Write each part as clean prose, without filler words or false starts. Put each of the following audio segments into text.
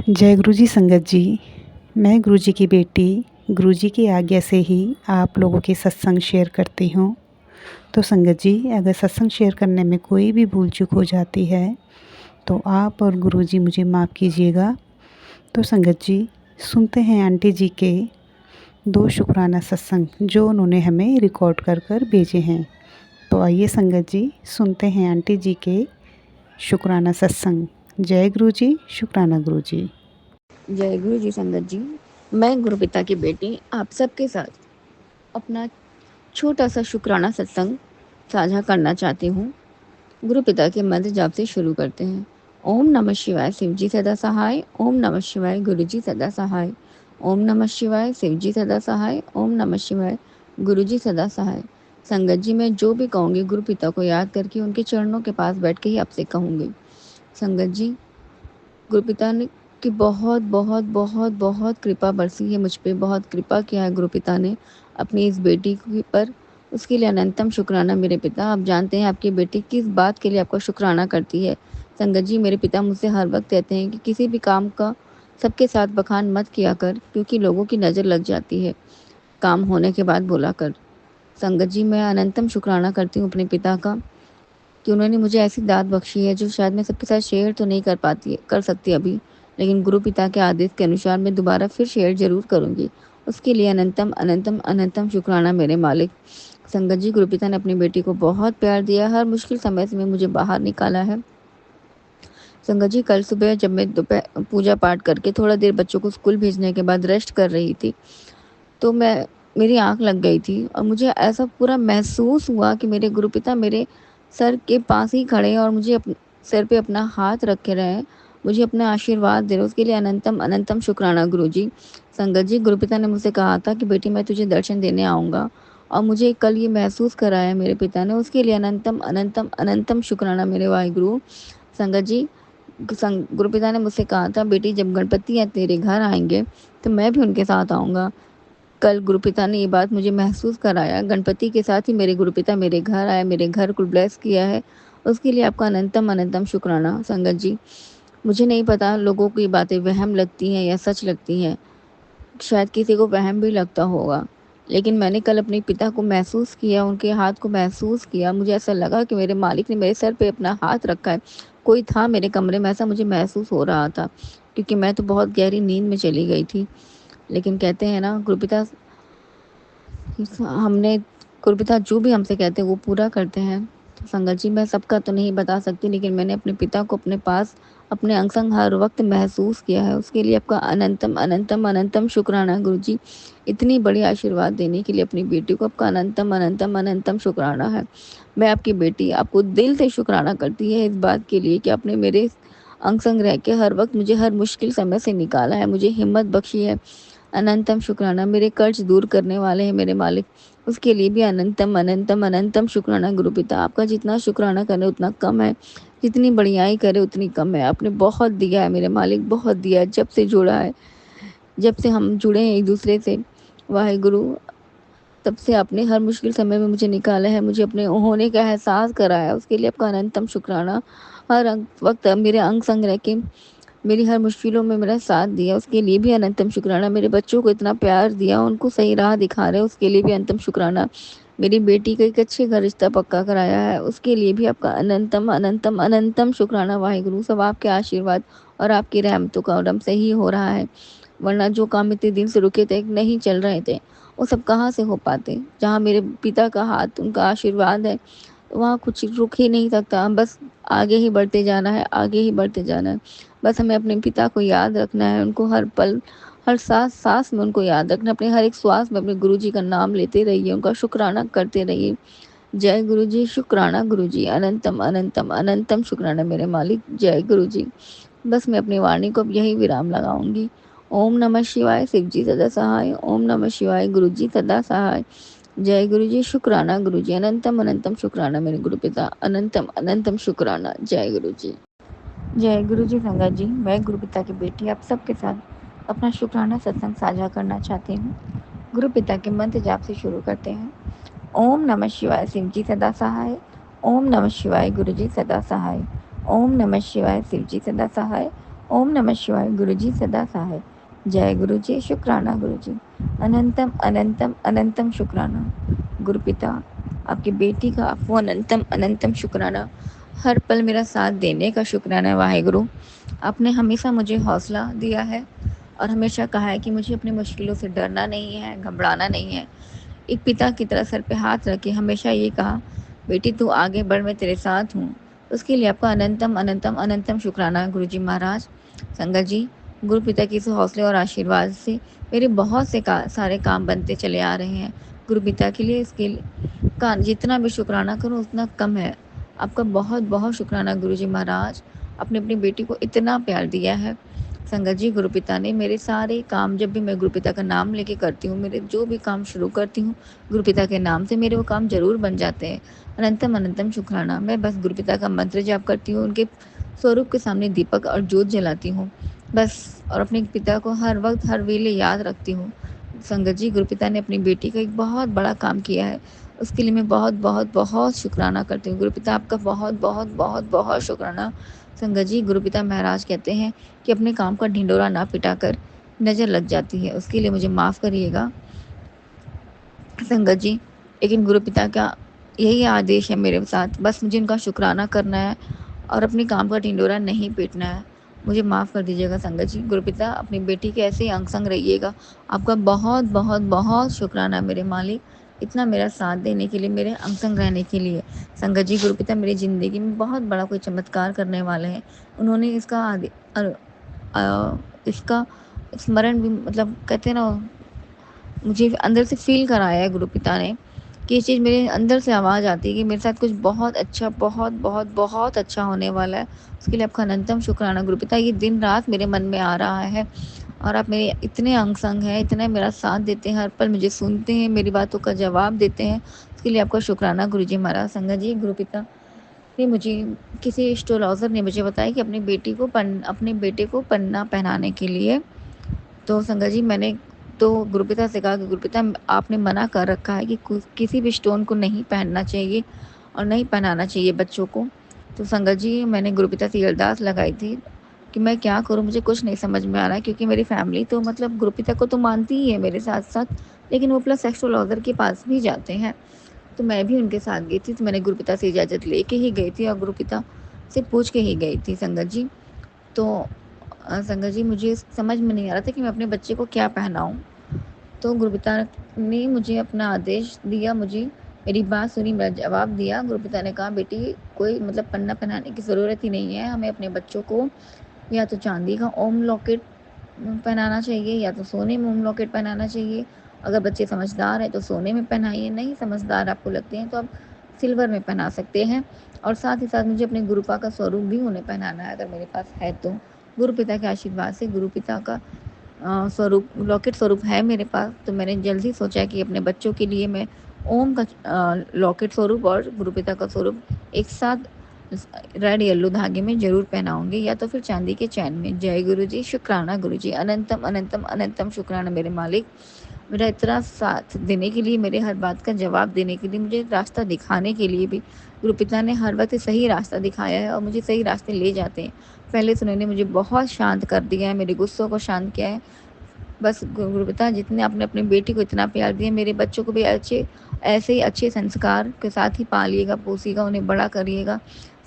जय गुरु जी संगत जी। मैं गुरु जी की बेटी गुरु जी की आज्ञा से ही आप लोगों के सत्संग शेयर करती हूँ। तो संगत जी, अगर सत्संग शेयर करने में कोई भी भूल चूक हो जाती है तो आप और गुरु जी मुझे माफ़ कीजिएगा। तो संगत जी, सुनते हैं आंटी जी के 2 शुक्राना सत्संग जो उन्होंने हमें रिकॉर्ड कर कर भेजे हैं। तो आइए संगत जी, सुनते हैं आंटी जी के शुक्राना सत्संग। जय गुरु जी, शुक्राना गुरु जी। जय गुरु जी संगत जी। मैं गुरु पिता की बेटी आप सबके साथ अपना छोटा सा शुक्राना सत्संग साझा करना चाहती हूँ। गुरु पिता के मंत्र जाप से शुरू करते हैं। ओम नमः शिवाय, शिव जी सदा सहाय। ओम नमः शिवाय, गुरु जी सदा सहाय। ओम नमः शिवाय, शिव जी सदा सहाय। ओम नमः शिवाय, गुरु जी सदा सहाय। संगत जी, मैं जो भी कहूँगी गुरु पिता को याद करके उनके चरणों के पास बैठ के ही आपसे कहूँगी। संगत जी, गुरु पिता ने की बहुत बहुत बहुत बहुत कृपा बरसी है मुझ पे, बहुत कृपा किया है गुरु पिता ने अपनी इस बेटी पर। उसके लिए अनंतम शुक्राना मेरे पिता। आप जानते हैं आपकी बेटी किस बात के लिए आपका शुक्राना करती है। संगत जी, मेरे पिता मुझसे हर वक्त कहते हैं कि किसी भी काम का सबके साथ बखान मत किया कर, क्योंकि लोगों की नज़र लग जाती है। काम होने के बाद बोला कर। संगत जी, मैं अनंतम शुक्राना करती हूँ अपने पिता का कि उन्होंने मुझे ऐसी दात बख्शी है जो शायद मैं सबके साथ शेयर तो नहीं कर सकती अभी, लेकिन गुरु पिता के आदेश के अनुसार मैं दोबारा फिर शेयर ज़रूर करूँगी। उसके लिए अनंतम अनंतम अनंतम शुक्राना मेरे मालिक। संगत जी, गुरु पिता ने अपनी बेटी को बहुत प्यार दिया, हर मुश्किल समय से में मुझे बाहर निकाला है। संगत जी, कल सुबह जब मैं दोपहर पूजा पाठ करके थोड़ा देर बच्चों को स्कूल भेजने के बाद रेस्ट कर रही थी, तो मेरी आँख लग गई थी और मुझे ऐसा पूरा महसूस हुआ कि मेरे गुरु पिता मेरे सर के पास ही खड़े हैं और मुझे सिर पे अपना हाथ रखे रहे हैं, मुझे अपना आशीर्वाद दे रहे हैं। उसके लिए अनंतम अनंतम शुक्राना गुरु जी। संगत जी, गुरु पिता ने मुझसे कहा था कि बेटी मैं तुझे दर्शन देने आऊँगा, और मुझे कल ये महसूस कराया मेरे पिता ने। उसके लिए अनंतम अनंतम अनंतम शुक्राना मेरे वाहिगुरु। संगत जी, गुरु पिता ने मुझसे कहा था बेटी जब गणपति या तेरे घर आएंगे तो मैं भी उनके साथ आऊँगा। कल गुरुपिता ने ये बात मुझे महसूस कराया। गणपति के साथ ही मेरे गुरुपिता मेरे घर आए, मेरे घर को ब्लेस किया है। उसके लिए आपका अनंतम अनंतम शुक्राना। संगत जी, मुझे नहीं पता लोगों को ये बातें वहम लगती हैं या सच लगती हैं, शायद किसी को वहम भी लगता होगा, लेकिन मैंने कल अपने पिता को महसूस किया, उनके हाथ को महसूस किया। मुझे ऐसा लगा कि मेरे मालिक ने मेरे सर पे अपना हाथ रखा है। कोई था मेरे कमरे में, ऐसा मुझे महसूस हो रहा था, क्योंकि मैं तो बहुत गहरी नींद में चली गई थी। लेकिन कहते हैं ना, गुरुपिता हमने गुरपिता जो भी हमसे कहते हैं वो पूरा करते हैं। तो संगत जी, मैं सबका तो नहीं बता सकती, लेकिन मैंने अपने पिता को अपने पास अपने अंग संग हर वक्त महसूस किया है। उसके लिए आपका अनंतम अनंतम अनंतम शुक्राना गुरु जी। इतनी बड़ी आशीर्वाद देने के लिए अपनी बेटी को आपका अनंतम अनंतम अनंतम शुक्राना है। मैं आपकी बेटी आपको दिल से शुक्राना करती है इस बात के लिए कि आपने मेरे अंग संग रह के हर वक्त मुझे हर मुश्किल समय से निकाला है, मुझे हिम्मत बख्शी है। अनंतम शुक्राना। मेरे कर्ज दूर करने वाले हैं मेरे मालिक, उसके लिए भी अनंतम अनंतम अनंतम शुक्राना गुरु पिता। आपका जितना शुक्राना करे उतना कम है, जितनी बढ़ियाई करे उतनी कम है। आपने बहुत दिया है मेरे मालिक, बहुत दिया है। जब से जुड़ा है, जब से हम जुड़े हैं एक दूसरे से वाहेगुरु, तब से आपने हर मुश्किल समय में मुझे निकाला है, मुझे अपने होने का एहसास कराया। उसके लिए आपका अनंतम शुक्राना। वक्त मेरे अंग संग रह के मेरी हर मुश्किलों में मेरा साथ दिया, उसके लिए भी अनंतम शुक्राना। मेरे बच्चों को इतना प्यार दिया, उनको सही राह दिखा रहे, उसके लिए भी अनंतम शुक्राना। मेरी बेटी का एक अच्छे घर रिश्ता पक्का कराया है, उसके लिए भी आपका अनंतम अनंतम अनंतम शुक्राना वाहिगुरु। सब आपके आशीर्वाद और आपकी रहमतों का करम से ही हो रहा है, वरना जो काम इतने दिन से रुके थे, नहीं चल रहे थे, वो सब कहाँ से हो पाते। जहाँ मेरे पिता का हाथ, उनका आशीर्वाद है, वहाँ कुछ रुक ही नहीं सकता। बस आगे ही बढ़ते जाना है, आगे ही बढ़ते जाना है। बस हमें अपने पिता को याद रखना है, उनको हर पल, हर सांस में उनको याद रखना। अपने हर एक श्वास में अपने गुरु जी का नाम लेते रहिए, उनका शुक्राना करते रहिए। जय गुरु जी, शुक्राना गुरु जी। अनंतम अनंतम अनंतम शुक्राना मेरे मालिक। जय गुरु जी। बस मैं अपनी वाणी को अब यही विराम लगाऊंगी। ओम नमः शिवाय, शिव जी सदा सहाय। ओम नमः शिवाय, गुरु जी सदा सहाय। जय गुरु जी, शुक्राना गुरु जी। अनंतम अनंतम शुक्राना मेरे गुरु पिता, अनंतम अनंतम शुक्राना। जय गुरु जी। जय गुरु जी संगत जी, मैं गुरु पिता की बेटी आप सबके साथ अपना शुक्राना सत्संग साझा करना चाहती हूँ। गुरु पिता के मंत्र जाप से शुरू करते हैं। ओम नमः शिवाय, शिव जी सदा सहाय। ओम नमः शिवाय, गुरु जी सदा सहाय। ओम नमः शिवाय, शिव जी सदा सहाय। ओम नमः शिवाय गुरुजी सदा सहाय। जय गुरुजी शुक्राना गुरुजी। अनंतम अनंतम अनंतम शुक्राना गुरुपिता, आपकी बेटी का आपको अनंतम अनंतम शुक्राना। हर पल मेरा साथ देने का शुक्राना वाहेगुरु। आपने हमेशा मुझे हौसला दिया है और हमेशा कहा है कि मुझे अपनी मुश्किलों से डरना नहीं है, घबराना नहीं है। एक पिता की तरह सर पे हाथ रख के हमेशा ये कहा, बेटी तू आगे बढ़, मैं तेरे साथ हूँ। उसके लिए आपका अनंतम अनंतम अनंतम शुक्राना गुरुजी महाराज। संगत जी, गुरु पिता के इस हौसले और आशीर्वाद से मेरे बहुत से सारे काम बनते चले आ रहे हैं। गुरु पिता के लिए इसके का जितना भी शुक्राना करूँ उतना कम है। आपका बहुत बहुत शुक्राना गुरुजी महाराज। आपने अपनी बेटी को इतना प्यार दिया है। संगत जी, गुरु पिता ने मेरे सारे काम, जब भी मैं गुरु पिता का नाम लेके करती हूँ, मेरे जो भी काम शुरू करती हूँ गुरु पिता के नाम से, मेरे वो काम ज़रूर बन जाते हैं। अनंतम अनंतम शुक्राना। मैं बस गुरु पिता का मंत्र जाप करती हूँ, उनके स्वरूप के सामने दीपक और ज्योत जलाती हूँ बस, और अपने पिता को हर वक्त हर वेले याद रखती हूँ। संगत जी, गुरु पिता ने अपनी बेटी का एक बहुत बड़ा काम किया है, उसके लिए मैं बहुत बहुत बहुत शुक्राना करती हूँ। गुरु पिता आपका बहुत बहुत बहुत बहुत शुक्राना। संगत जी, गुरु पिता महाराज कहते हैं कि अपने काम का ढिंडोरा ना पिटाकर नज़र लग जाती है, उसके लिए मुझे माफ़ करिएगा संगत जी। लेकिन गुरु पिता का यही आदेश है मेरे साथ, बस मुझे उनका शुक्राना करना है और अपने काम का ढिंडोरा नहीं पीटना है। मुझे माफ़ कर दीजिएगा संगत जी। गुरु पिता, अपनी बेटी के ऐसे ही अंग संग रहिएगा। आपका बहुत बहुत बहुत शुक्राना मेरे मालिक, इतना मेरा साथ देने के लिए, मेरे अंग संग रहने के लिए। संगत जी, गुरु पिता मेरी ज़िंदगी में बहुत बड़ा कोई चमत्कार करने वाले हैं। उन्होंने इसका स्मरण भी, मतलब कहते हैं ना, मुझे अंदर से फ़ील कराया है गुरु पिता ने, कि ये चीज़ मेरे अंदर से आवाज़ आती है कि मेरे साथ कुछ बहुत अच्छा, बहुत बहुत बहुत अच्छा होने वाला है। उसके लिए आपका अनंतम शुक्राना गुरु पिता। ये दिन रात मेरे मन में आ रहा है और आप मेरे इतने अंग संग हैं, इतना मेरा साथ देते हैं, हर पल मुझे सुनते हैं, मेरी बातों का जवाब देते हैं। उसके लिए आपका शुक्राना गुरुजी महाराज। संगत जी, गुरु पिता ने मुझे, किसी एस्ट्रोलॉज़र ने मुझे बताया कि अपने बेटे को पन्ना पहनाने के लिए, तो संगत जी मैंने तो गुरुपिता से कहा कि गुरुपिता, आपने मना कर रखा है कि किसी भी स्टोन को नहीं पहनना चाहिए और नहीं पहनाना चाहिए बच्चों को। तो संगत जी, मैंने गुरुपिता से अरदास लगाई थी कि मैं क्या करूं, मुझे कुछ नहीं समझ में आ रहा है, क्योंकि मेरी फैमिली तो मतलब गुरुपिता को तो मानती ही है मेरे साथ साथ, लेकिन वो प्लस एस्ट्रोलॉजर के पास भी जाते हैं। तो मैं भी उनके साथ गई थी, तो मैंने गुरुपिता से इजाज़त लेके ही गई थी और गुरुपिता से पूछ के ही गई थी संगत जी। तो संगत जी, मुझे समझ में नहीं आ रहा था कि मैं अपने बच्चे को क्या पहनाऊँ। तो गुरुपिता ने मुझे अपना आदेश दिया, मुझे मेरी बात सुनी, मेरा जवाब दिया। गुरुपिता ने कहा, बेटी कोई मतलब पन्ना पहनाने की ज़रूरत ही नहीं है, हमें अपने बच्चों को या तो चांदी का ओम लॉकेट पहनाना चाहिए या तो सोने में ओम लॉकेट पहनाना चाहिए। अगर बच्चे समझदार हैं तो सोने में पहनाइए, नहीं समझदार आपको लगते हैं तो आप सिल्वर में पहना सकते हैं। और साथ ही साथ मुझे अपने गुरुपा का स्वरूप भी उन्हें पहनाना है अगर मेरे पास है तो। गुरुपिता के आशीर्वाद से गुरुपिता का स्वरूप, लॉकेट स्वरूप है मेरे पास, तो मैंने जल्द ही सोचा कि अपने बच्चों के लिए मैं ओम का लॉकेट स्वरूप और गुरुपिता का स्वरूप एक साथ रेड येलो धागे में ज़रूर पहनाऊंगी, या तो फिर चांदी के चैन में। जय गुरु जी, शुक्राना गुरु जी। अनंतम अनंतम अनंतम शुक्राना मेरे मालिक, मेरा इतना साथ देने के लिए, मेरे हर बात का जवाब देने के लिए, मुझे रास्ता दिखाने के लिए भी। गुरुपिता ने हर वक्त सही रास्ता दिखाया है और मुझे सही रास्ते ले जाते हैं। पहले से उन्होंने मुझे बहुत शांत कर दिया है, मेरे गुस्सों को शांत किया है। बस गुरुपिता, जितने आपने अपनी बेटी को इतना प्यार दिया, मेरे बच्चों को भी ऐसे ही अच्छे संस्कार के साथ ही पालिएगा, पोसिएगा, उन्हें बड़ा करिएगा।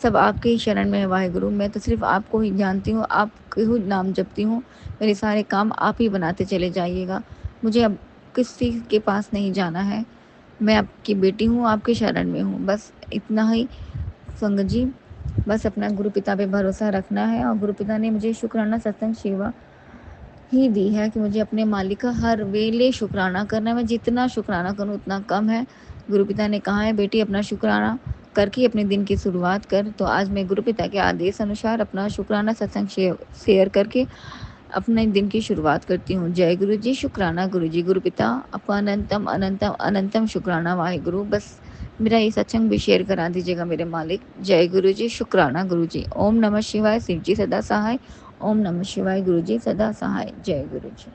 सब आपके ही शरण में है वाहेगुरु। मैं तो सिर्फ़ आपको ही जानती हूँ, आपके ही नाम जपती हूँ। मेरे सारे काम आप ही बनाते चले जाइएगा। मुझे अब किसी के पास नहीं जाना है। मैं आपकी बेटी हूँ, आपके शरण में हूँ। बस इतना ही संगत जी, बस अपना गुरुपिता पे भरोसा रखना है। और गुरुपिता ने मुझे शुक्राना सत्संग सेवा ही दी है कि मुझे अपने मालिक का हर वेले शुक्राना करना है। मैं जितना शुक्राना करूँ उतना कम है। गुरुपिता ने कहा है, बेटी अपना शुक्राना करके अपने दिन की शुरुआत कर। तो आज मैं गुरुपिता के आदेश अनुसार अपना शुक्राना सत्संग शेयर करके अपने दिन की शुरुआत करती हूँ। जय गुरु जी, शुक्राना गुरु जी। गुरुपिता, आपका अनंतम अनंतम अनंतम शुक्राना वाहेगुरु। बस मेरा ये सत्संग भी शेयर करा दीजिएगा मेरे मालिक। जय गुरु जी, शुक्राना गुरु जी। ओम नमः शिवाय, शिव जी सदा सहाय। ओम नमः शिवाय, गुरु जी सदा सहाय। जय गुरु जी।